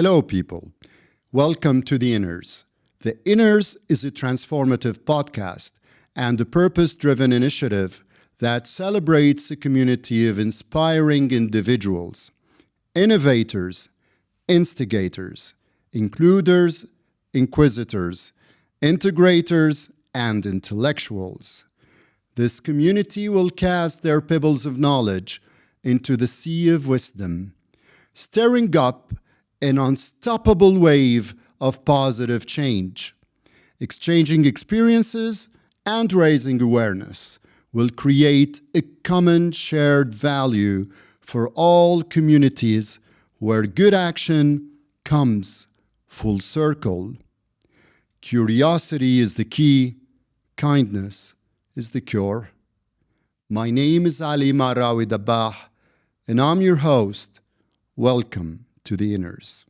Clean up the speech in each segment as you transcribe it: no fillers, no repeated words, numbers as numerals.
Hello, people. Welcome to The Inners. The Inners is a transformative podcast and a purpose-driven initiative that celebrates a community of inspiring individuals, innovators, instigators, includers, inquisitors, integrators, and intellectuals. This community will cast their pebbles of knowledge into the sea of wisdom, stirring up an unstoppable wave of positive change. Exchanging experiences and raising awareness will create a common shared value for all communities where good action comes full circle. Curiosity is the key, kindness is the cure. My name is Ali Maarrawi Dabbah, and I'm your host. Welcome to The Inners.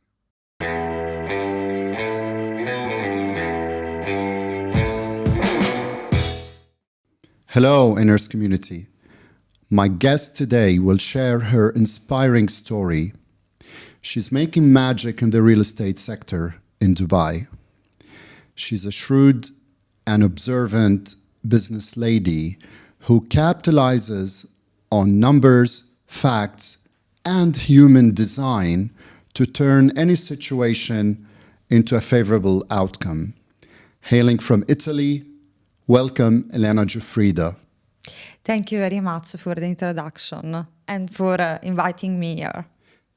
Hello, Inners community. My guest today will share her inspiring story. She's making magic in the real estate sector in Dubai. She's a shrewd and observant business lady who capitalizes on numbers, facts, and human design to turn any situation into a favorable outcome. Hailing from Italy, welcome Elena Giuffrida. Thank you very much for the introduction and for inviting me here.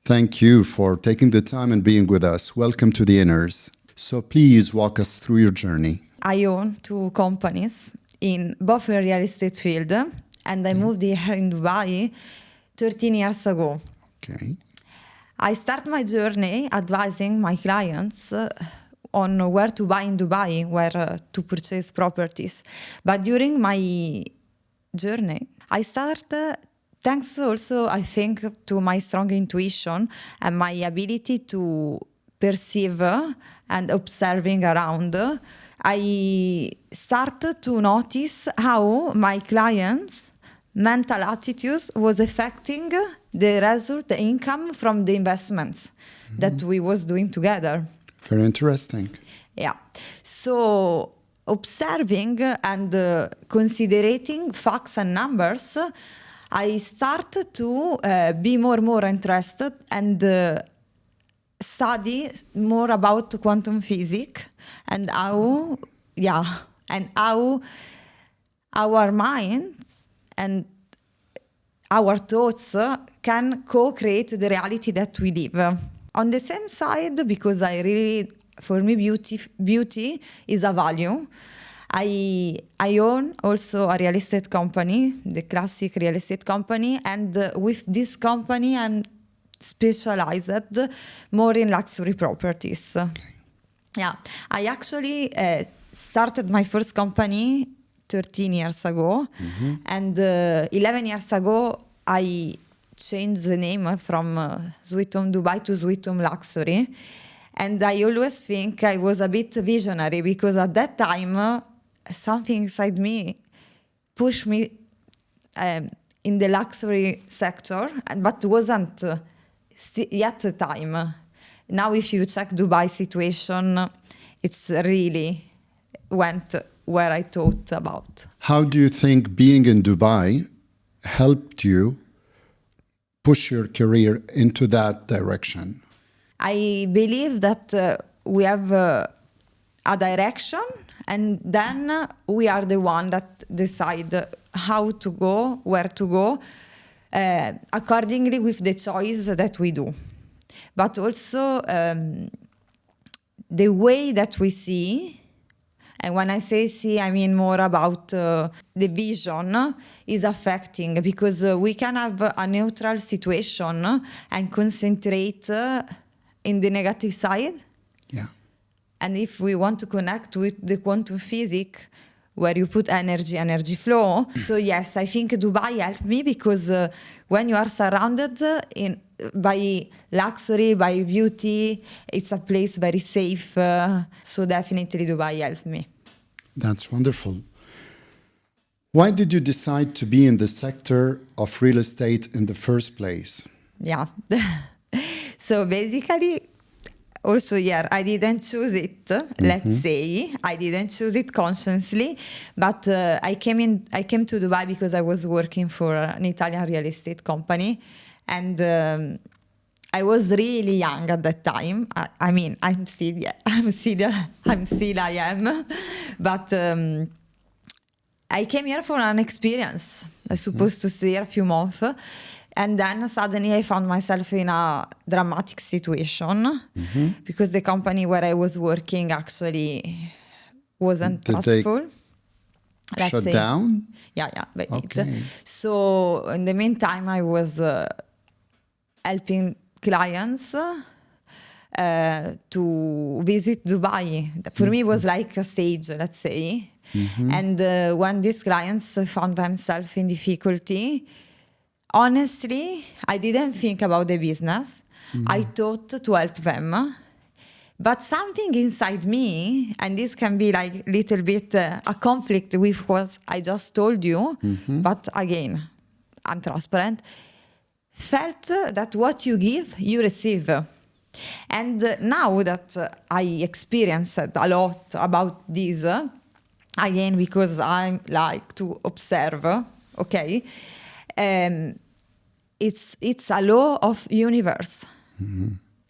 Thank you for taking the time and being with us. Welcome to The Inners. So please walk us through your journey. I own 2 companies in both the real estate field, and I moved here in Dubai 13 years ago. Okay. I start my journey advising my clients on where to buy in Dubai, where to purchase properties. But during my journey, I started, thanks also, I think, to my strong intuition and my ability to perceive and observing around, I started to notice how my clients' mental attitudes was affecting the result, the income from the investments that we was doing together. Very interesting. Yeah. So observing and considering facts and numbers, I started to be more interested and study more about quantum physics and how our minds and our thoughts can co-create the reality that we live. On the same side, because for me, beauty is a value. I own also a real estate company, the classic real estate company, and with this company, I'm specialized more in luxury properties. Okay. Yeah, I actually started my first company 13 years ago, and 11 years ago, I changed the name from Sweet Home Dubai to Sweet Home Luxury. And I always think I was a bit visionary because at that time, something inside me pushed me in the luxury sector, but wasn't yet the time. Now, if you check Dubai situation, it's really went where I thought about. How do you think being in Dubai helped you push your career into that direction? I believe that we have a direction, and then we are the one that decide how to go, where to go, accordingly with the choice that we do. But also the way that we see, and when I say see, I mean more about the vision is affecting, because we can have a neutral situation and concentrate in the negative side. Yeah. And if we want to connect with the quantum physics, where you put energy flow. So yes, I think Dubai helped me because when you are surrounded by luxury, by beauty, it's a place very safe. So definitely Dubai helped me. That's wonderful. Why did you decide to be in the sector of real estate in the first place? Yeah. So basically, also here, I didn't choose it, let's say. I didn't choose it consciously, but I came to Dubai because I was working for an Italian real estate company, and I was really young at that time. I mean, I am, but I came here for an experience. I was supposed to stay here a few months. And then suddenly I found myself in a dramatic situation because the company where I was working actually wasn't trustful. Shut down? Yeah, Okay. So in the meantime, I was helping clients to visit Dubai. For me, it was like a stage, let's say. And when these clients found themselves in difficulty, honestly, I didn't think about the business. I thought to help them. But something inside me, and this can be like a little bit a conflict with what I just told you, but again, I'm transparent, felt that what you give, you receive. And now that I experienced a lot about this, again, because I like to observe, okay, it's a law of universe.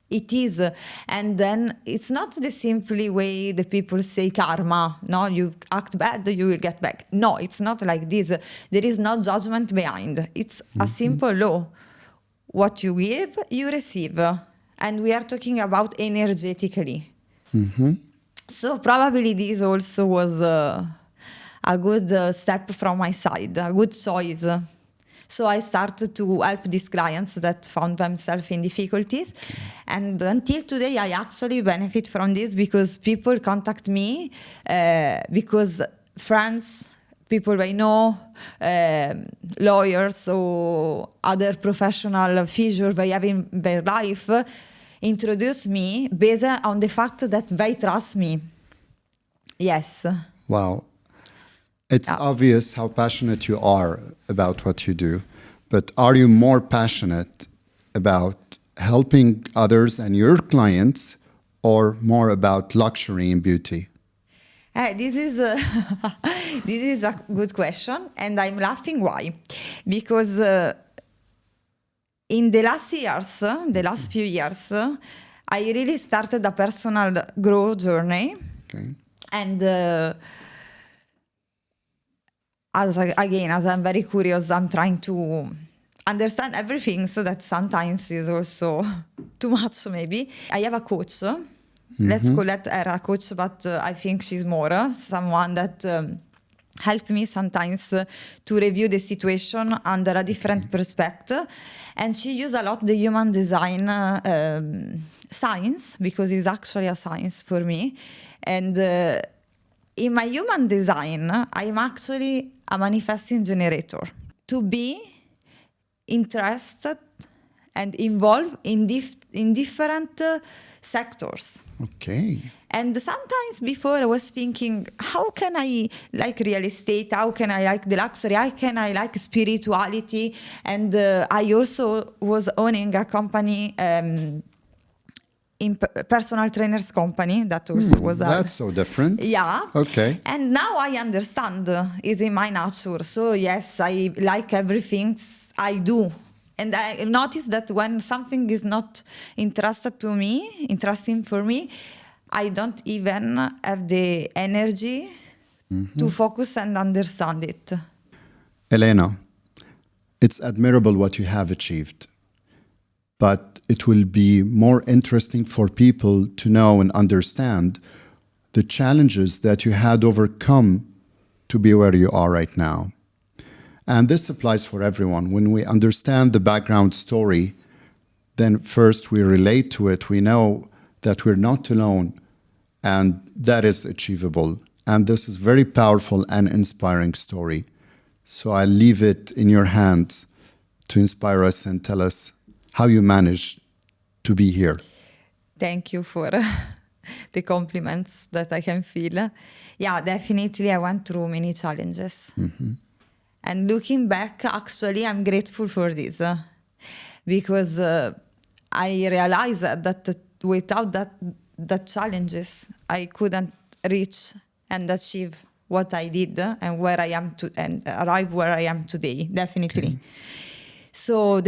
It is. And then it's not the simply way the people say karma. No, you act bad, you will get back. No, it's not like this. There is no judgment behind. It's a simple law. What you give, you receive. And we are talking about energetically. So probably this also was a good step from my side, a good choice. So I started to help these clients that found themselves in difficulties. And until today, I actually benefit from this because people contact me because friends, people I know, lawyers or other professional figures they have in their life introduce me based on the fact that they trust me. Yes. Wow. It's obvious how passionate you are about what you do, but are you more passionate about helping others and your clients or more about luxury and beauty? This is a good question, and I'm laughing. Why? Because in the last years, the last few years, I really started a personal growth journey. Okay. And as I'm very curious, I'm trying to understand everything, so that sometimes is also too much, maybe. I have a coach. Let's call it her a coach, but I think she's more someone that helped me sometimes to review the situation under a different perspective. And she used a lot the human design science, because it's actually a science for me. And in my human design, I'm actually a manifesting generator. To be interested and involved in different sectors. Okay. And sometimes before I was thinking, how can I like real estate? How can I like the luxury? How can I like spirituality? And I also was owning a company, in personal trainers company that also was that's so different. Yeah. Okay. And now I understand is in my nature. So yes, I like everything I do. And I noticed that when something is not interesting for me, I don't even have the energy to focus and understand it. Elena, it's admirable what you have achieved, but it will be more interesting for people to know and understand the challenges that you had overcome to be where you are right now. And this applies for everyone. When we understand the background story, then first we relate to it. We know that we're not alone, and that is achievable. And this is very powerful and inspiring story. So I leave it in your hands to inspire us and tell us how you managed to be here. Thank you for the compliments that I can feel. Yeah, definitely I went through many challenges. And looking back, actually, I'm grateful for this because I realized that without that challenges, I couldn't reach and achieve what I did and where I am and arrive where I am today, definitely. Okay. So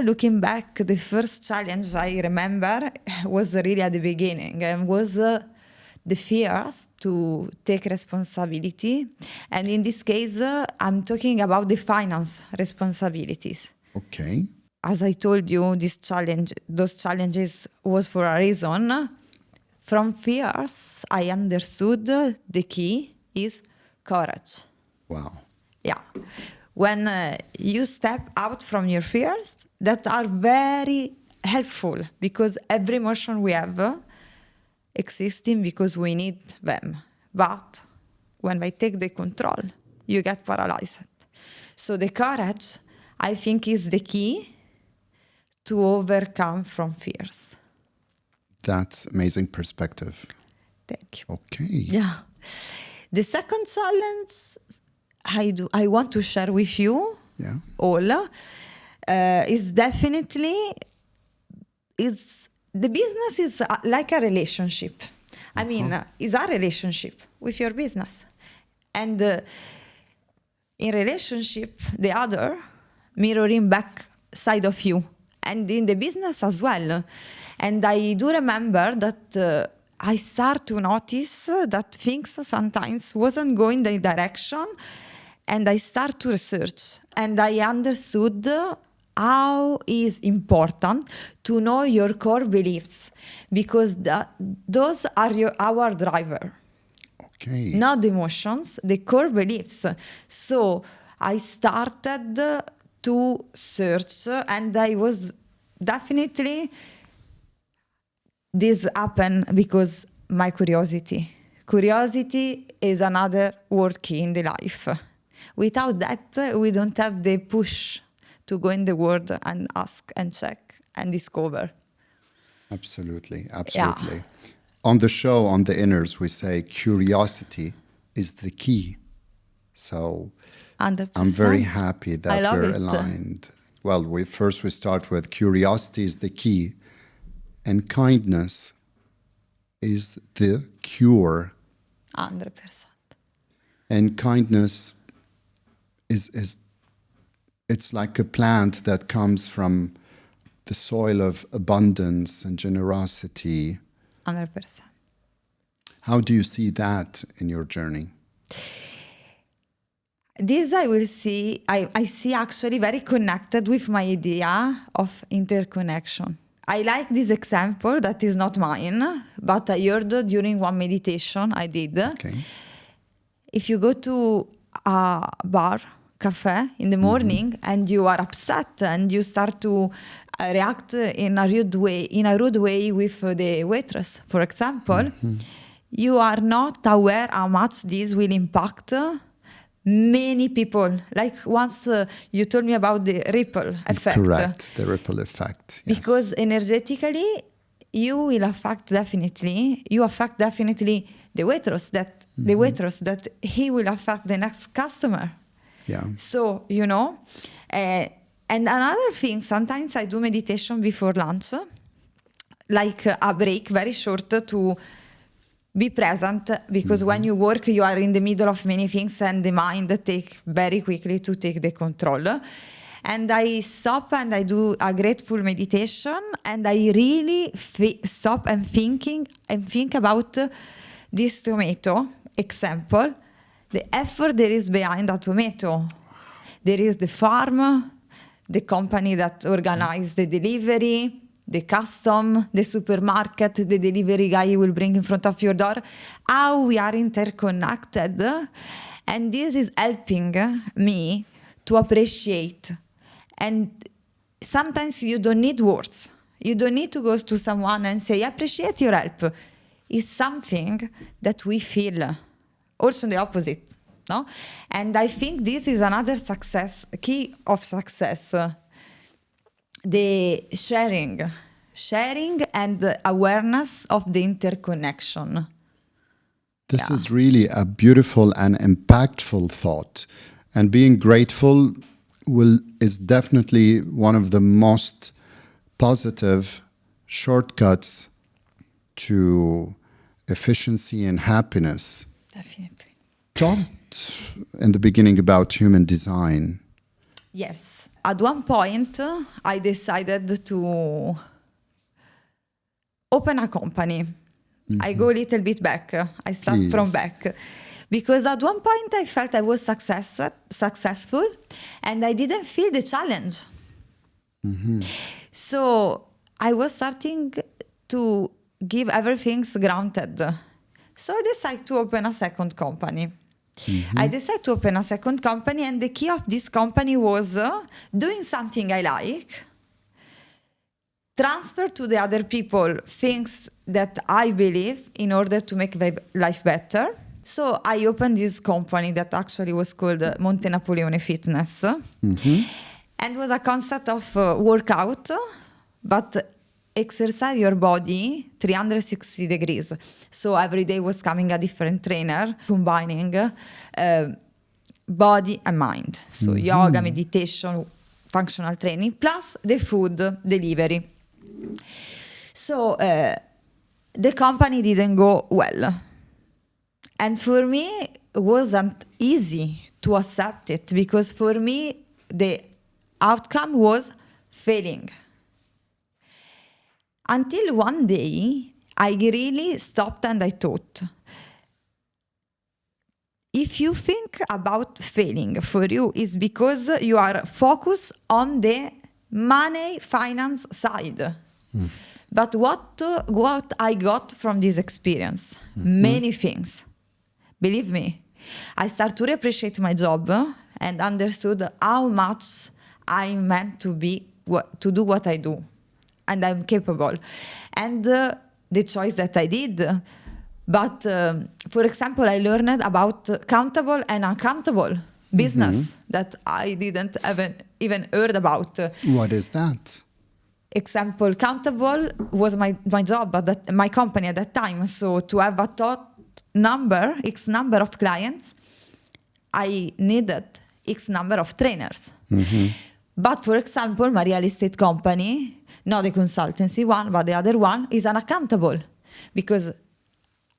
looking back, the first challenge I remember was really at the beginning, and was the fears to take responsibility. And in this case, I'm talking about the finance responsibilities. Okay. As I told you, those challenges was for a reason. From fears, I understood the key is courage. Wow. Yeah. When you step out from your fears, that are very helpful, because every emotion we have existing because we need them. But when they take the control, you get paralyzed. So the courage, I think, is the key to overcome from fears. That's amazing perspective. Thank you. Okay. Yeah. The second challenge I want to share with you all is definitely the business is like a relationship. I mean, it's a relationship with your business. And in relationship, the other mirroring back side of you. And in the business as well. And I do remember that I start to notice that things sometimes wasn't going the direction. And I start to research. And I understood how is important to know your core beliefs, because those are our driver. Okay. Not the emotions, the core beliefs. So I started to search, and I was definitely, this happened because my curiosity. Curiosity is another word key in the life. Without that, we don't have the push to go in the world and ask and check and discover. Absolutely. Yeah. On the show, on The Inners, we say curiosity is the key. So 100%. I'm very happy that we're it. aligned. Well, we start with curiosity is the key, and kindness is the cure. 100%. And kindness is it's like a plant that comes from the soil of abundance and generosity. 100%. How do you see that in your journey? This I see actually very connected with my idea of interconnection. I like this example that is not mine, but I heard during one meditation I did. Okay. If you go to a bar, cafe in the morning, and you are upset and you start to react in a rude way with the waitress, for example, you are not aware how much this will impact many people. Like once you told me about the ripple effect. Correct, the ripple effect. Yes. Because energetically, you affect definitely the waitress that he will affect the next customer. Yeah. So, and another thing, sometimes I do meditation before lunch, like a break, very short, to be present, because when you work, you are in the middle of many things and the mind takes very quickly to take the control. And I stop and I do a grateful meditation, and I really stop and think about this tomato example, the effort there is behind a tomato. There is the farm, the company that organized the delivery, the custom, the supermarket, the delivery guy will bring in front of your door. How we are interconnected. And this is helping me to appreciate. And sometimes you don't need words. You don't need to go to someone and say, appreciate your help. It's something that we feel. Also the opposite, no? And I think this is another key of success. The sharing and the awareness of the interconnection. This is really a beautiful and impactful thought. And being grateful is definitely one of the most positive shortcuts to efficiency and happiness. Definitely. Talked in the beginning about human design. Yes. At one point, I decided to open a company. I go a little bit back. I start from back. Because at one point I felt I was successful and I didn't feel the challenge. So I was starting to give everything granted. So I decided to open a second company. I decided to open a second company, and the key of this company was doing something I like, transfer to the other people things that I believe in order to make life better. So I opened this company that actually was called Monte Napoleone Fitness. And was a concept of workout, but exercise your body 360 degrees. So every day was coming a different trainer, combining body and mind. So yoga, meditation, functional training, plus the food delivery. So the company didn't go well. And for me, it wasn't easy to accept it, because for me, the outcome was failing. Until one day, I really stopped and I thought, if you think about failing for you, it's because you are focused on the money, finance side. But what I got from this experience, many things. Believe me, I started to appreciate my job and understood how much I meant to do what I do, and I'm capable. And the choice that I did. But for example, I learned about countable and uncountable business that I didn't even heard about. What is that? Example, countable was my job, my company at that time. So to have a X number of clients, I needed X number of trainers. But for example, my real estate company, not the consultancy one, but the other one, is unaccountable, because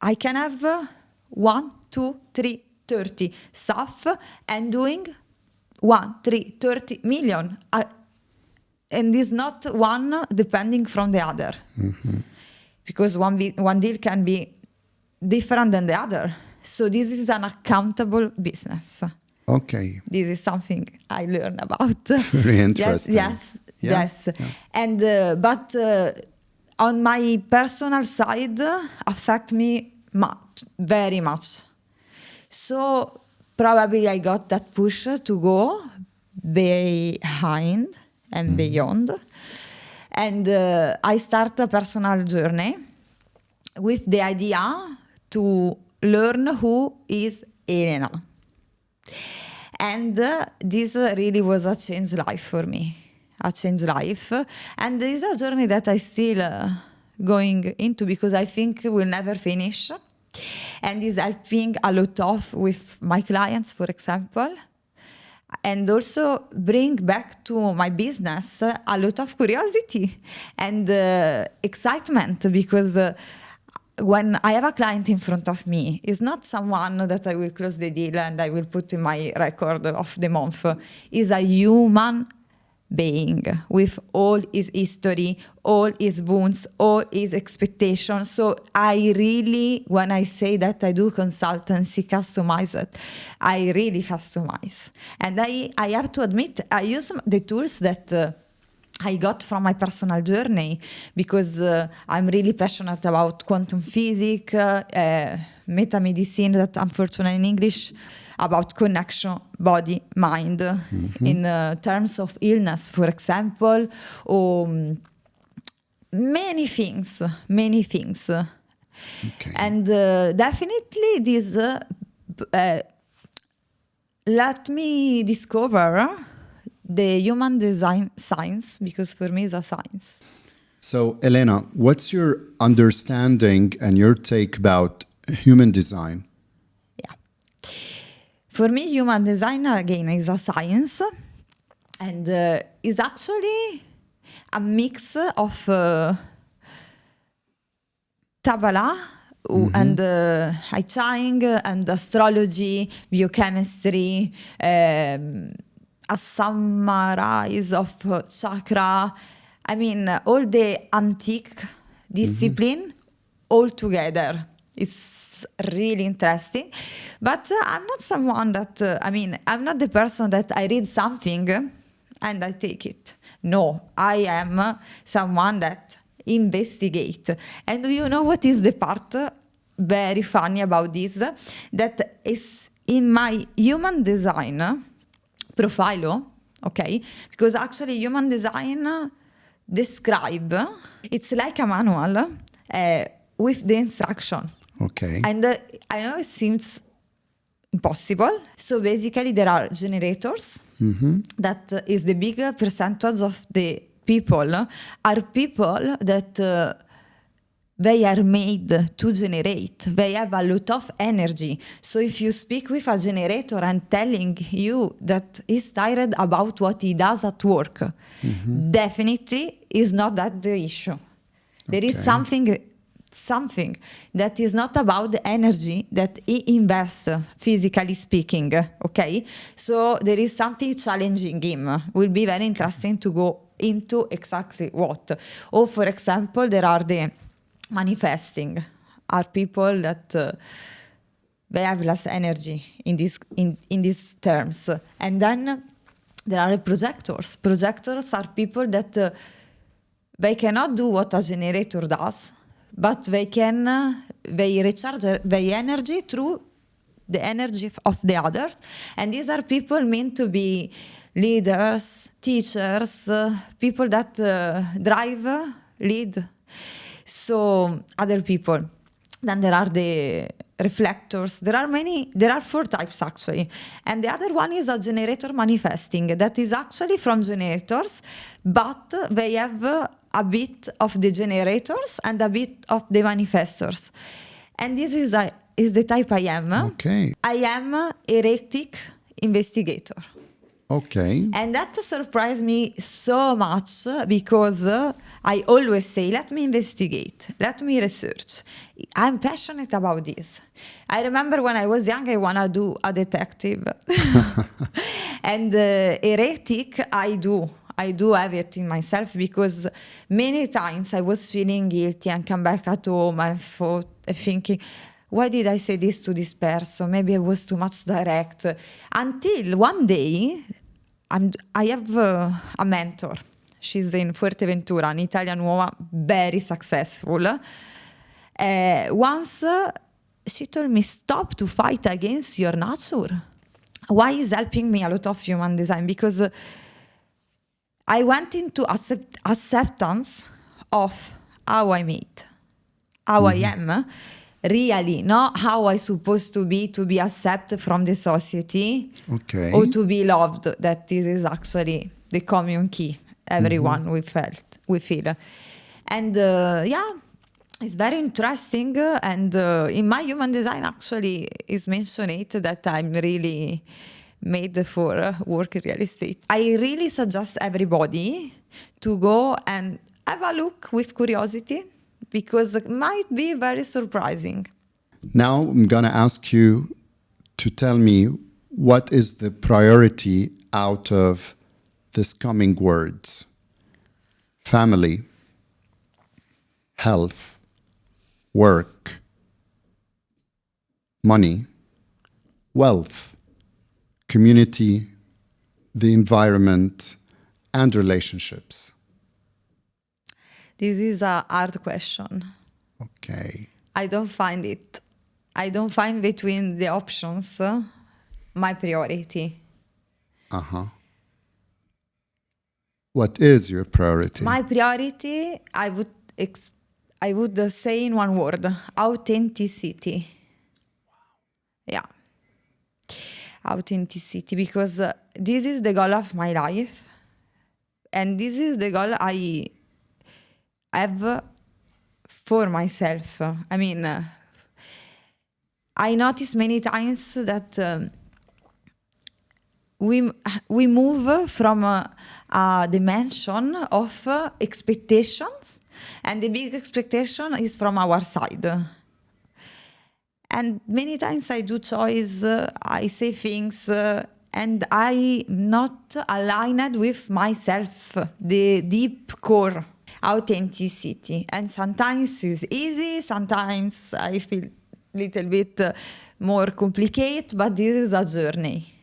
I can have 1, 2, 3, 30 staff and doing 1, 3, 30 million. And is not one depending from the other. Because one deal can be different than the other. So this is an accountable business. Okay. This is something I learned about. Very interesting. Yes. And but on my personal side, affect me very much. So probably I got that push to go behind and beyond. And I start a personal journey with the idea to learn who is Elena. And this really was a changed life for me, And this is a journey that I still going into, because I think we'll never finish. And is helping a lot of with my clients, for example. And also bring back to my business a lot of curiosity and excitement, because when I have a client in front of me, it's not someone that I will close the deal and I will put in my record of the month. It's a human being with all his history, all his wounds, all his expectations. So I really, when I say that I do consultancy customized, I really customize. And I have to admit, I use the tools that I got from my personal journey, because I'm really passionate about quantum physics, metamedicine, that unfortunately in English, about connection, body, mind, in terms of illness, for example, or many things. Okay. And definitely this let me discover the human design science, because for me it's a science. So, Elena, what's your understanding and your take about human design? Yeah. For me, human design, again, is a science, and is actually a mix of Kabbalah and I Ching and astrology, biochemistry, a summarize of chakra. I mean, all the antique discipline all together. It's really interesting. But I'm not someone that, I'm not the person that I read something and I take it. No, I am someone that investigate. And do you know what is the part very funny about this? That is in my human design profile, okay? Because actually human design describe, it's like a manual with the instruction. Okay. And I know it seems impossible. So basically there are generators. That is the big percentage of the people are people that they are made to generate. They have a lot of energy. So if you speak with a generator and telling you that he's tired about what he does at work, definitely is not that the issue. There is something that is not about the energy that he invests, physically speaking, okay? So there is something challenging him. Will be very interesting to go into exactly what. Or for example, there are the manifesting, are people that they have less energy in these terms. And then there are projectors. Projectors are people that they cannot do what a generator does, but they recharge their energy through the energy of the others. And these are people meant to be leaders, teachers, people that lead. So other people. Then there are the reflectors. There are 4 types actually. And the other one is a generator manifesting. That is actually from generators, but they have a bit of the generators and a bit of the manifestors. And this is the type I am. Okay. I am heretic investigator. Okay. And that surprised me so much because I always say, let me investigate, let me research. I'm passionate about this. I remember when I was young, I want to do a detective. And heretic, I do have it in myself because many times I was feeling guilty and come back at home and thinking, why did I say this to this person? Maybe I was too much direct. Until one day, I have a mentor. She's in Fuerteventura, an Italian woman, very successful. Once she told me, stop to fight against your nature. Why is helping me a lot of human design? Because I went into acceptance of how I made, how I am, really, not how I supposed to be accepted from the society, or to be loved. That this is actually the common key. Everyone we feel, and it's very interesting. And in my human design, actually, is mentioned that I'm really made for work in real estate. I really suggest everybody to go and have a look with curiosity, because it might be very surprising. Now I'm going to ask you to tell me what is the priority out of these coming words: family, health, work, money, wealth, community, the environment, and relationships. This is a hard question. Okay. I don't find between the options my priority. What is your priority? My priority, I would say in one word: authenticity. Yeah. Authenticity, because this is the goal of my life. And this is the goal I have for myself. I mean, I notice many times that we move from a dimension of expectations And the big expectation is from our side. And many times I do choice, I say things, and I not aligned with myself, the deep core authenticity. And sometimes it's easy, sometimes I feel a little bit more complicated, but this is a journey.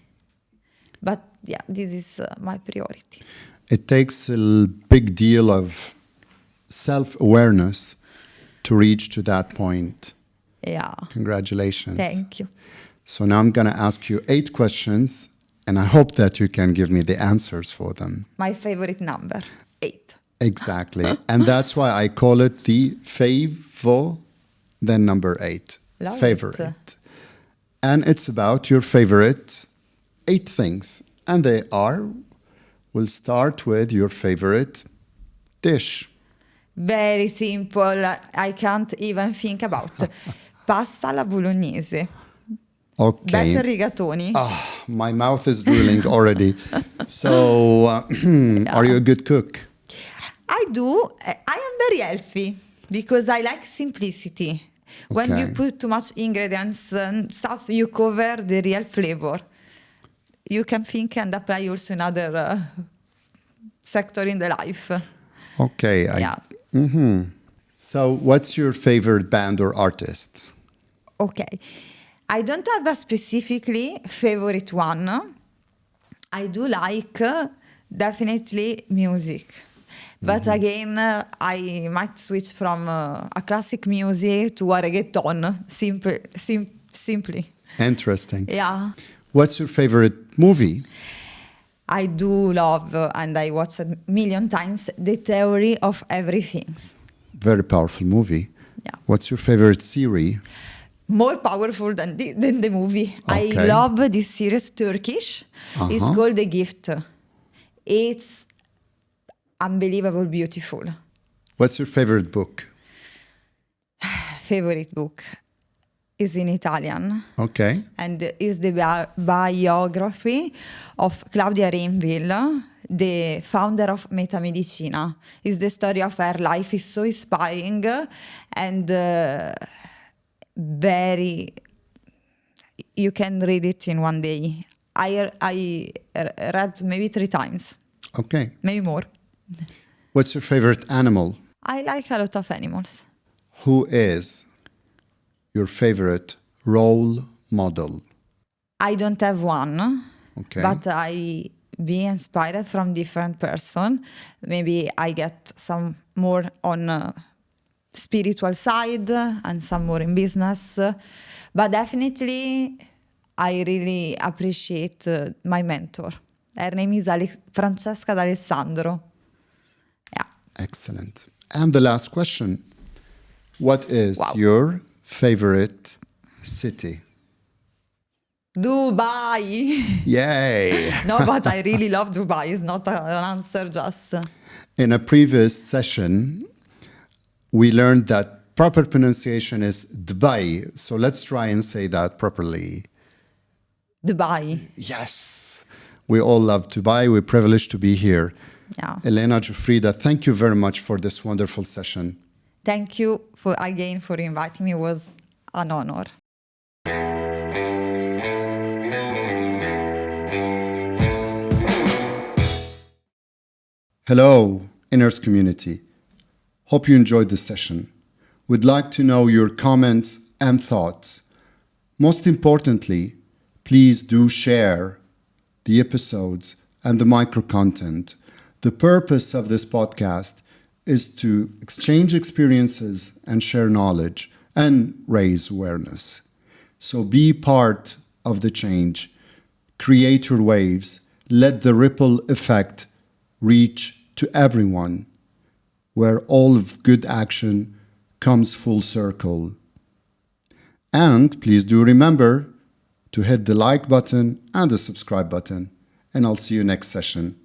But yeah, this is my priority. It takes a big deal of self-awareness to reach to that point. Yeah. Congratulations. Thank you. So now I'm going to ask you 8 questions, and I hope that you can give me the answers for them. My favorite number, 8. Exactly. And that's why I call it the favor, then number 8. Love favorite. it. And it's about your favorite 8 things. And they are, we'll start with your favorite dish. Very simple. I can't even think about. Pasta alla bolognese. Okay. Better rigatoni. My mouth is drooling already. So, are you a good cook? I do. I am very healthy because I like simplicity. When Okay. you put too much ingredients and stuff, you cover the real flavor. You can think and apply also in other sector in the life. Okay. Yeah. So, what's your favorite band or artist? Okay. I don't have a specifically favorite one. I do like definitely music. But again, I might switch from a classic music to a reggaeton, simply. Interesting. Yeah. What's your favorite movie? I do love, and I watched a million times, The Theory of Everything. Very powerful movie. Yeah. What's your favorite series? More powerful than the movie. Okay. I love this series, Turkish. It's called The Gift. It's unbelievable beautiful. What's your favorite book? Favorite book is in Italian. Okay. And is the biography of Claudia Rainville, the founder of Metamedicina. It's the story of her life. It's so inspiring and very, you can read it in one day. I read maybe 3 times, Okay. maybe more. What's your favorite animal? I like a lot of animals. Who is your favorite role model? I don't have one, Okay. but I be inspired from different person. Maybe I get some more on spiritual side and some more in business. But definitely, I really appreciate my mentor. Her name is Francesca D'Alessandro. Yeah. Excellent. And the last question. What is Wow. your favorite city? Dubai. Yay! No, but I really love Dubai. It's not an answer, just. In a previous session, we learned that proper pronunciation is Dubai. So let's try and say that properly. Dubai. Yes. We all love Dubai. We're privileged to be here. Yeah. Elena Giuffrida, thank you very much for this wonderful session. Thank you for inviting me. It was an honor. Hello, Inners community. Hope you enjoyed this session. We'd like to know your comments and thoughts. Most importantly, please do share the episodes and the micro content. The purpose of this podcast is to exchange experiences and share knowledge and raise awareness. So be part of the change. Create your waves. Let the ripple effect reach to everyone, where all of good action comes full circle. And please do remember to hit the like button and the subscribe button, and I'll see you next session.